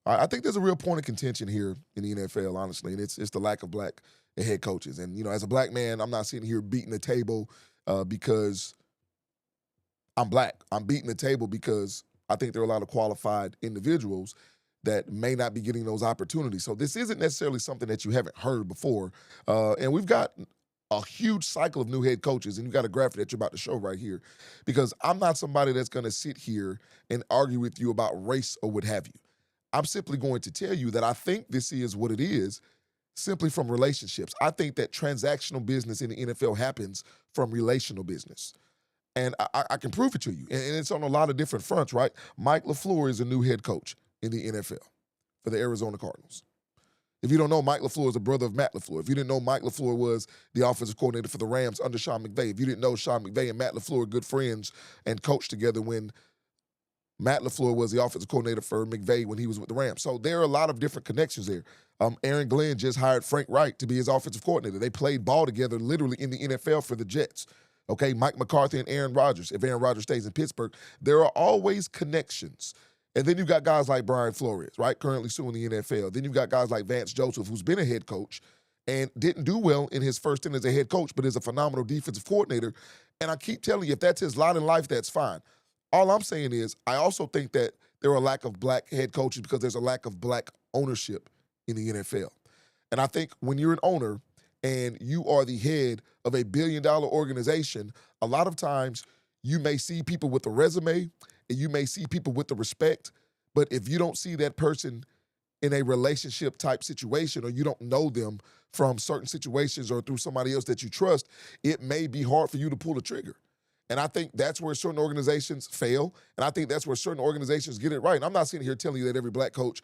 I think there's a real point of contention here in the NFL, honestly, and it's the lack of black head coaches. And as a black man, I'm not sitting here beating the table because I'm black. I'm beating the table because I think there are a lot of qualified individuals that may not be getting those opportunities. So this isn't necessarily something that you haven't heard before. And we've got a huge cycle of new head coaches, and you got a graphic that you're about to show right here. Because I'm not somebody that's going to sit here and argue with you about race or what have you. I'm simply going to tell you that I think this is what it is simply from relationships. I think that transactional business in the NFL happens from relational business. And I can prove it to you. And it's on a lot of different fronts, right? Mike LaFleur is a new head coach in the NFL for the Arizona Cardinals. If you don't know, Mike LaFleur is a brother of Matt LaFleur. If you didn't know, Mike LaFleur was the offensive coordinator for the Rams under Sean McVay. If you didn't know, Sean McVay and Matt LaFleur are good friends and coached together when Matt LaFleur was the offensive coordinator for McVay when he was with the Rams. So there are a lot of different connections there. Aaron Glenn just hired Frank Wright to be his offensive coordinator. They played ball together literally in the NFL for the Jets. Okay, Mike McCarthy and Aaron Rodgers. If Aaron Rodgers stays in Pittsburgh, there are always connections. And then you've got guys like Brian Flores, right, currently suing the NFL. Then you've got guys like Vance Joseph, who's been a head coach and didn't do well in his first stint as a head coach, but is a phenomenal defensive coordinator. And I keep telling you, if that's his lot in life, that's fine. All I'm saying is I also think that there are a lack of black head coaches because there's a lack of black ownership in the NFL. And I think when you're an owner and you are the head of a billion-dollar organization, a lot of times you may see people with a resume and you may see people with the respect, but if you don't see that person in a relationship type situation or you don't know them from certain situations or through somebody else that you trust, it may be hard for you to pull the trigger. And I think that's where certain organizations fail, and I think that's where certain organizations get it right. And I'm not sitting here telling you that every black coach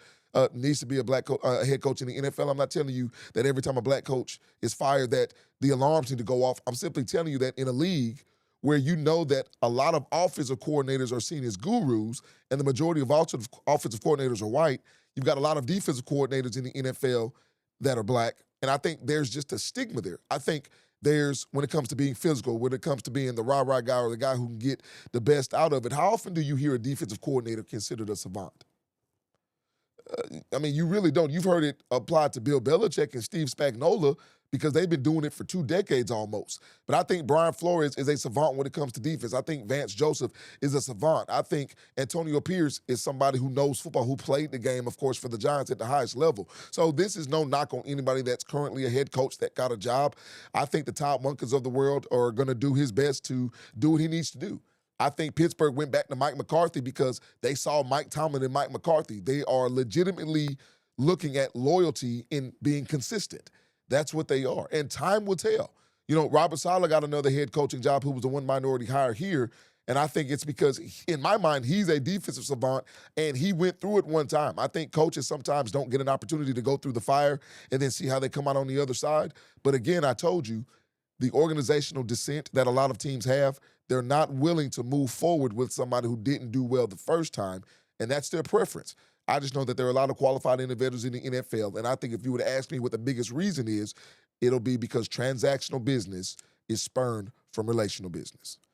needs to be a black head coach in the NFL. I'm not telling you that every time a black coach is fired that the alarms need to go off. I'm simply telling you that in a league where you know that a lot of offensive coordinators are seen as gurus and the majority of offensive coordinators are white, you've got a lot of defensive coordinators in the NFL that are black, and I think there's just a stigma there. I think there's, when it comes to being physical, when it comes to being the rah-rah guy or the guy who can get the best out of it, how often do you hear a defensive coordinator considered a savant? I mean, you really don't. You've heard it applied to Bill Belichick and Steve Spagnuolo because they've been doing it for 2 decades almost. But I think Brian Flores is a savant when it comes to defense. I think Vance Joseph is a savant. I think Antonio Pierce is somebody who knows football, who played the game, of course, for the Giants at the highest level. So this is no knock on anybody that's currently a head coach that got a job. I think the Todd Munkers of the world are going to do his best to do what he needs to do. I think Pittsburgh went back to Mike McCarthy because they saw Mike Tomlin and Mike McCarthy. They are legitimately looking at loyalty in being consistent. That's what they are. And time will tell. Robert Saleh got another head coaching job who was the one minority hire here. And I think it's because, in my mind, he's a defensive savant, and he went through it one time. I think coaches sometimes don't get an opportunity to go through the fire and then see how they come out on the other side. But again, I told you, the organizational dissent that a lot of teams have, they're not willing to move forward with somebody who didn't do well the first time, and that's their preference. I just know that there are a lot of qualified individuals in the NFL, and I think if you were to ask me what the biggest reason is, it'll be because transactional business is spurned from relational business.